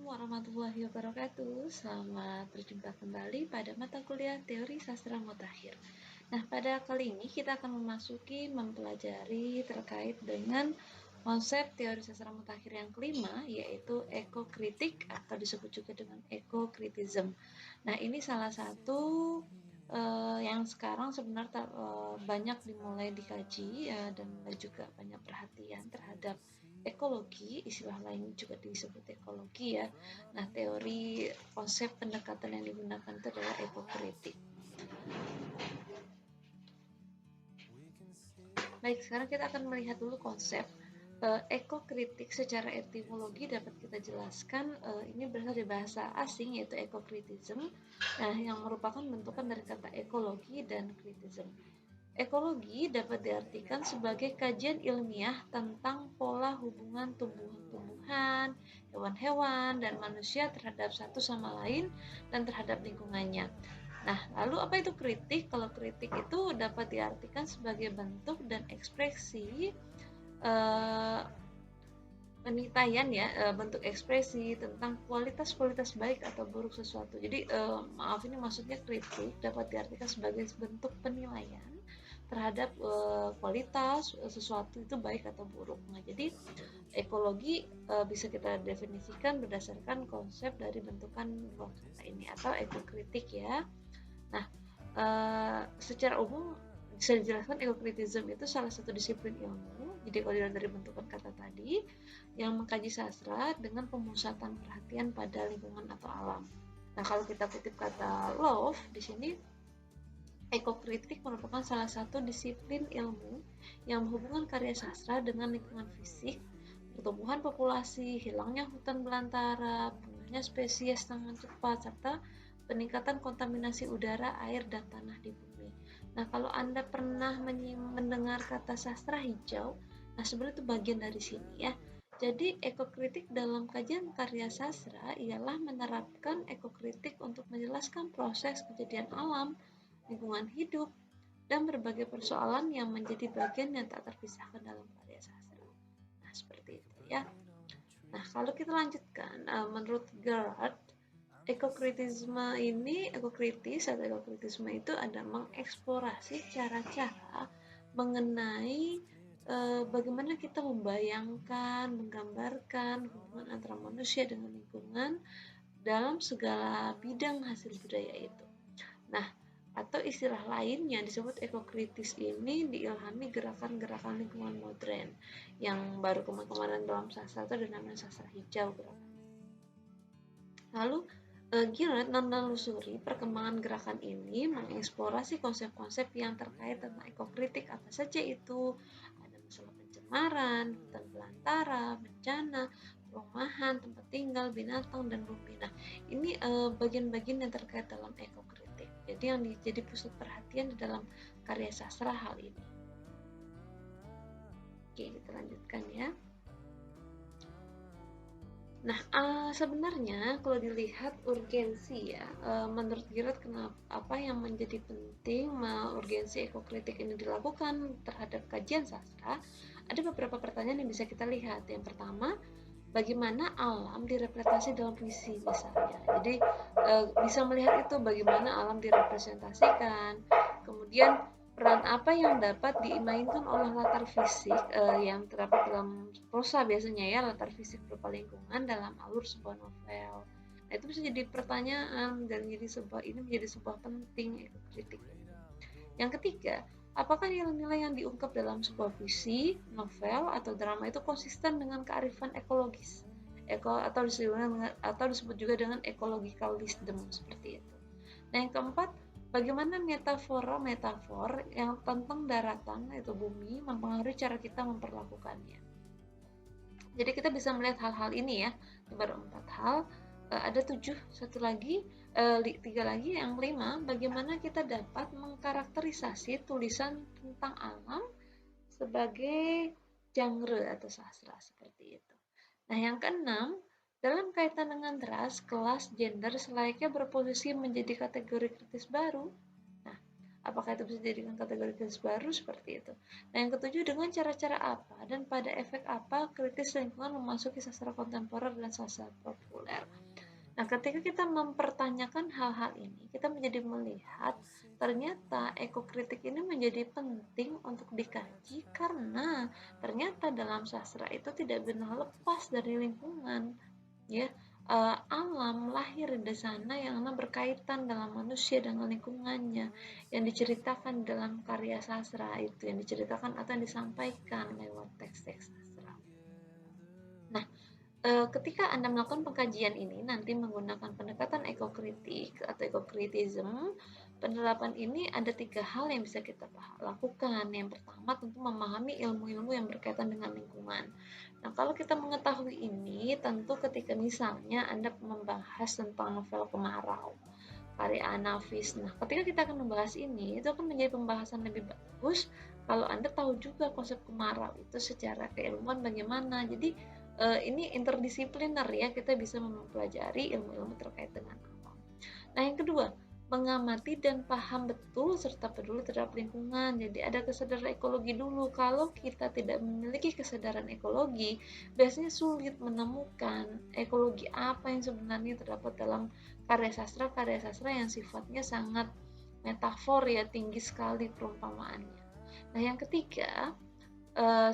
warahmatullahi wabarakatuh. Selamat berjumpa kembali pada mata kuliah Teori Sastra Mutakhir. Nah, pada kali ini kita akan mempelajari terkait dengan konsep teori sastra mutakhir yang kelima, yaitu ekokritik atau disebut juga dengan ekokritism. Nah, ini salah satu yang sekarang sebenarnya banyak dimulai dikaji dan juga banyak perhatian terhadap ekologi, istilah lain juga disebut ekologi ya. Nah, teori konsep pendekatan yang digunakan itu adalah ekokritik. Baik, sekarang kita akan melihat dulu konsep ekokritik. Secara etimologi dapat kita jelaskan ini berasal dari bahasa asing yaitu ekokritism, yang merupakan bentukan dari kata ekologi dan kritism. Ekologi dapat diartikan sebagai kajian ilmiah tentang pola hubungan tumbuhan-tumbuhan, hewan-hewan, dan manusia terhadap satu sama lain dan terhadap lingkungannya. Nah, lalu apa itu kritik? Kalau kritik itu dapat diartikan sebagai bentuk dan ekspresi penilaian ya, bentuk ekspresi tentang kualitas baik atau buruk sesuatu. Jadi maaf, ini maksudnya kritik dapat diartikan sebagai bentuk penilaian terhadap kualitas sesuatu itu baik atau buruk. Nah, jadi ekologi bisa kita definisikan berdasarkan konsep dari bentukan dua kata ini atau ekokritik ya. Nah, secara umum bisa dijelaskan ekokritism itu salah satu disiplin ilmu, jadi kalau dilihat dari bentukan kata tadi, yang mengkaji sastra dengan pemusatan perhatian pada lingkungan atau alam. Nah, kalau kita kutip kata Love di sini, ekokritik merupakan salah satu disiplin ilmu yang menghubungkan karya sastra dengan lingkungan fisik, pertumbuhan populasi, hilangnya hutan belantara, punahnya spesies sangat cepat, serta peningkatan kontaminasi udara, air, dan tanah di bumi. Nah, kalau Anda pernah mendengar kata sastra hijau, nah sebenarnya itu bagian dari sini ya. Jadi ekokritik dalam kajian karya sastra ialah menerapkan ekokritik untuk menjelaskan proses kejadian alam, lingkungan hidup, dan berbagai persoalan yang menjadi bagian yang tak terpisahkan dalam karya sastra. Nah, seperti itu ya. Nah, kalau kita lanjutkan, menurut Gerard, ekokritisme itu ada mengeksplorasi cara-cara mengenai bagaimana kita membayangkan, menggambarkan hubungan antara manusia dengan lingkungan dalam segala bidang hasil budaya itu. Nah, atau istilah lainnya disebut ekokritis ini diilhami gerakan-gerakan lingkungan modern yang baru kemarin dalam sastra itu ada namanya sastra hijau. Lalu Gillard menelusuri perkembangan gerakan ini, mengeksplorasi konsep-konsep yang terkait tentang ekokritik apa saja itu. Ada masalah pencemaran, hutan belantara, bencana, perumahan, tempat tinggal, binatang, dan bumi. Nah, ini bagian-bagian yang terkait dalam ekokritik. Jadi yang jadi pusat perhatian di dalam karya sastra hal ini. Oke, kita lanjutkan ya. Nah, sebenarnya kalau dilihat urgensi ya, menurut Girat apa yang menjadi penting urgensi ekokritik ini dilakukan terhadap kajian sastra? Ada beberapa pertanyaan yang bisa kita lihat. Yang pertama, bagaimana alam direpresentasi dalam puisi misalnya. Jadi bisa melihat itu bagaimana alam direpresentasikan. Kemudian peran apa yang dapat dimainkan oleh latar fisik yang terdapat dalam prosa biasanya ya, latar fisik berupa lingkungan dalam alur sebuah novel. Nah, itu bisa jadi pertanyaan dan menjadi sebuah penting ekokritik. Yang ketiga, apakah nilai-nilai yang diungkap dalam sebuah puisi, novel, atau drama itu konsisten dengan kearifan ekologis? Atau disebut juga dengan ecological wisdom seperti itu. Nah, yang keempat, bagaimana metafor yang tentang daratan yaitu bumi mempengaruhi cara kita memperlakukannya. Jadi kita bisa melihat hal-hal ini ya. Ini baru 4 hal. Ada 7, satu lagi, 3 lagi, yang kelima, bagaimana kita dapat mengkarakterisasi tulisan tentang alam sebagai genre atau sastra seperti itu. Nah, yang keenam, dalam kaitan dengan ras, kelas, gender selayaknya berposisi menjadi kategori kritis baru. Nah, apakah itu bisa dijadikan kategori kritis baru seperti itu? Nah, yang ketujuh, dengan cara-cara apa dan pada efek apa kritis lingkungan memasuki sastra kontemporer dan sastra populer? Nah, ketika kita mempertanyakan hal-hal ini, kita menjadi melihat ternyata ekokritik ini menjadi penting untuk dikaji karena ternyata dalam sastra itu tidak benar lepas dari lingkungan, ya. Alam lahir di sana yang berkaitan dalam manusia dengan lingkungannya, yang diceritakan dalam karya sastra itu, yang diceritakan atau yang disampaikan lewat teks-teks sastra. Nah, ketika Anda melakukan pengkajian ini nanti menggunakan pendekatan ekokritik atau ekokritism, penerapan ini ada 3 hal yang bisa kita lakukan. Yang pertama tentu memahami ilmu-ilmu yang berkaitan dengan lingkungan. Nah, kalau kita mengetahui ini, tentu ketika misalnya Anda membahas tentang novel Kemarau, karya Anafis. Nah, ketika kita akan membahas ini, itu akan menjadi pembahasan lebih bagus kalau Anda tahu juga konsep kemarau itu secara keilmuan bagaimana. Jadi, ini interdisipliner ya, kita bisa mempelajari ilmu-ilmu terkait dengan alam. Nah, yang kedua, mengamati dan paham betul serta peduli terhadap lingkungan. Jadi ada kesadaran ekologi dulu. Kalau kita tidak memiliki kesadaran ekologi, biasanya sulit menemukan ekologi apa yang sebenarnya terdapat dalam karya sastra yang sifatnya sangat metafor ya, tinggi sekali perumpamaannya. Nah, yang ketiga,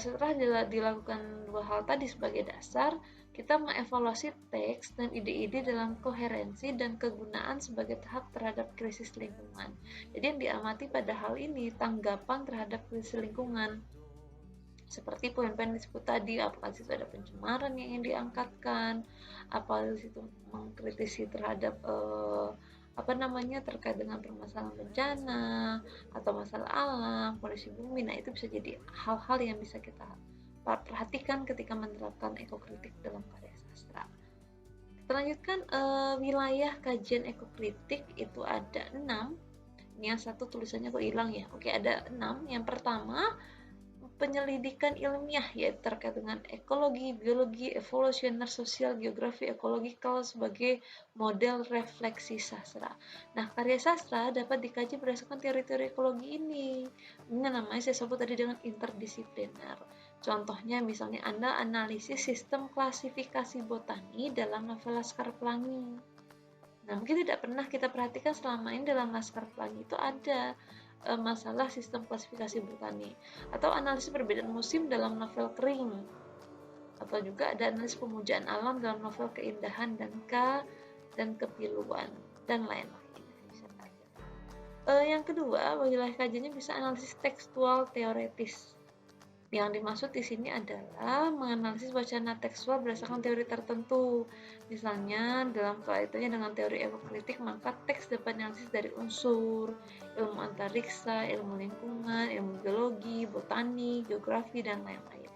setelah dilakukan 2 hal tadi sebagai dasar, kita mengevaluasi teks dan ide-ide dalam koherensi dan kegunaan sebagai tahap terhadap krisis lingkungan. Jadi yang diamati pada hal ini tanggapan terhadap krisis lingkungan. Seperti poin-poin disebut tadi, apakah di situ ada pencemaran yang ingin diangkatkan, apa di situ mengkritisi terhadap terkait dengan permasalahan bencana atau masalah alam, kondisi bumi. Nah, itu bisa jadi hal-hal yang bisa kita perhatikan ketika menerapkan ekokritik dalam karya sastra. Kita lanjutkan, wilayah kajian ekokritik itu ada 6. Ini yang satu tulisannya kok hilang ya. Oke, ada 6. Yang pertama, penyelidikan ilmiah yaitu terkait dengan ekologi, biologi, evolusioner, sosial, geografi, ekologikal sebagai model refleksi sastra. Nah, karya sastra dapat dikaji berdasarkan teori-teori ekologi ini. Ini namanya saya sebut tadi dengan interdisipliner. Contohnya misalnya Anda analisis sistem klasifikasi botani dalam novel Laskar Pelangi. Nah, mungkin tidak pernah kita perhatikan selama ini dalam Laskar Pelangi itu ada masalah sistem klasifikasi botani, atau analisis perbedaan musim dalam novel Kering, atau juga ada analisis pemujaan alam dalam novel Keindahan dan Kepiluan, dan lain-lain. Yang kedua, wilayah kajiannya bisa analisis tekstual teoretis. Yang dimaksud di sini adalah menganalisis wacana tekstual berdasarkan teori tertentu. Misalnya, dalam kaitannya dengan teori ekokritik, maka teks dapat dianalisis dari unsur, ilmu antariksa, ilmu lingkungan, ilmu geologi, botani, geografi, dan lain-lain.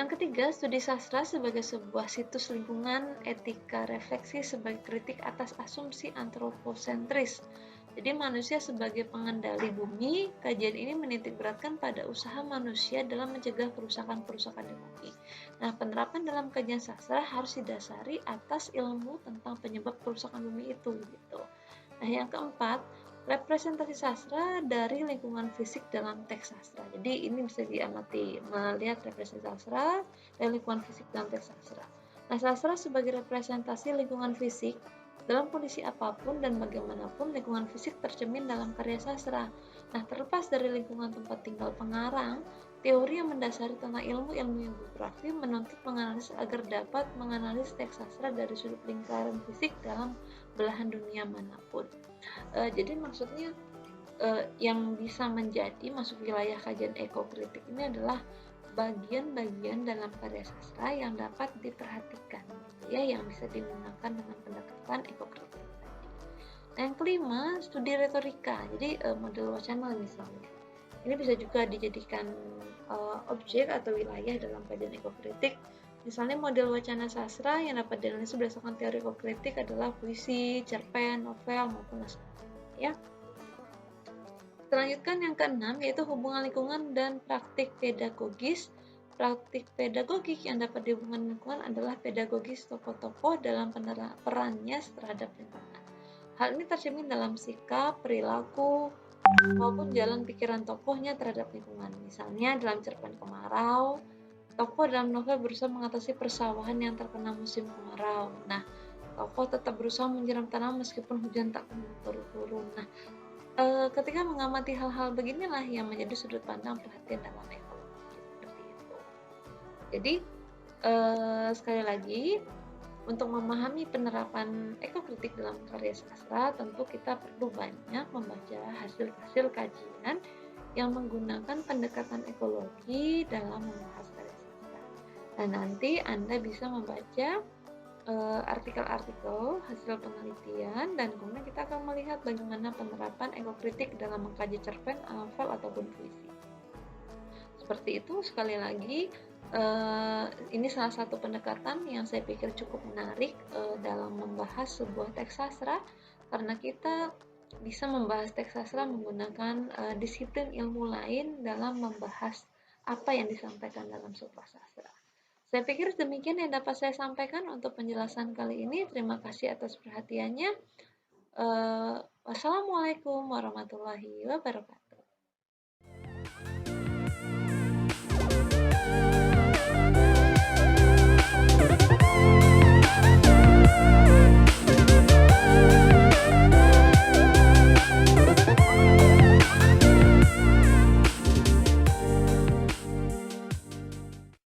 Yang ketiga, studi sastra sebagai sebuah situs lingkungan, etika refleksi sebagai kritik atas asumsi antroposentris. Jadi manusia sebagai pengendali bumi, kajian ini menitikberatkan pada usaha manusia dalam mencegah kerusakan-kerusakan di bumi. Nah, penerapan dalam kajian sastra harus didasari atas ilmu tentang penyebab kerusakan bumi itu gitu. Nah, yang keempat, representasi sastra dari lingkungan fisik dalam teks sastra. Jadi ini bisa diamati melihat representasi sastra dari lingkungan fisik dalam teks sastra. Nah, sastra sebagai representasi lingkungan fisik dalam kondisi apapun dan bagaimanapun lingkungan fisik tercermin dalam karya sastra. Nah, terlepas dari lingkungan tempat tinggal pengarang, teori yang mendasari tentang ilmu-ilmu geografi menuntut menganalisis agar dapat menganalisis teks sastra dari sudut lingkaran fisik dalam belahan dunia manapun. Jadi maksudnya yang bisa menjadi masuk wilayah kajian ekokritik ini adalah bagian-bagian dalam karya sastra yang dapat diperhatikan gitu ya, yang bisa digunakan dengan pendekatan ekokritik. Nah, yang kelima, studi retorika. Jadi model wacana misalnya. Ini bisa juga dijadikan objek atau wilayah dalam kajian ekokritik. Misalnya model wacana sastra yang dapat dianalisis berdasarkan teori ekokritik adalah puisi, cerpen, novel maupun naskah ya. Selanjutkan yang keenam yaitu hubungan lingkungan dan praktik pedagogis. Praktik pedagogik yang dapat dihubungkan lingkungan adalah pedagogis tokoh-tokoh dalam perannya terhadap lingkungan. Hal ini tercermin dalam sikap, perilaku, maupun jalan pikiran tokohnya terhadap lingkungan. Misalnya dalam cerpen Kemarau, Tokoh dalam novel berusaha mengatasi persawahan yang terkena musim kemarau. Nah, tokoh tetap berusaha menyiram tanaman meskipun hujan tak turun. Nah, ketika mengamati hal-hal beginilah yang menjadi sudut pandang perhatian dalam ekologi seperti itu. Jadi, sekali lagi, untuk memahami penerapan ekokritik dalam karya sastra, tentu kita perlu banyak membaca hasil-hasil kajian yang menggunakan pendekatan ekologi dalam membahas karya sastra. Dan nanti Anda bisa membaca artikel-artikel hasil penelitian dan kemudian kita akan melihat bagaimana penerapan ekokritik dalam mengkaji cerpen, novel ataupun puisi. Seperti itu, sekali lagi ini salah satu pendekatan yang saya pikir cukup menarik dalam membahas sebuah teks sastra, karena kita bisa membahas teks sastra menggunakan disiplin ilmu lain dalam membahas apa yang disampaikan dalam sebuah sastra. Saya pikir demikian yang dapat saya sampaikan untuk penjelasan kali ini. Terima kasih atas perhatiannya. Wassalamualaikum warahmatullahi wabarakatuh.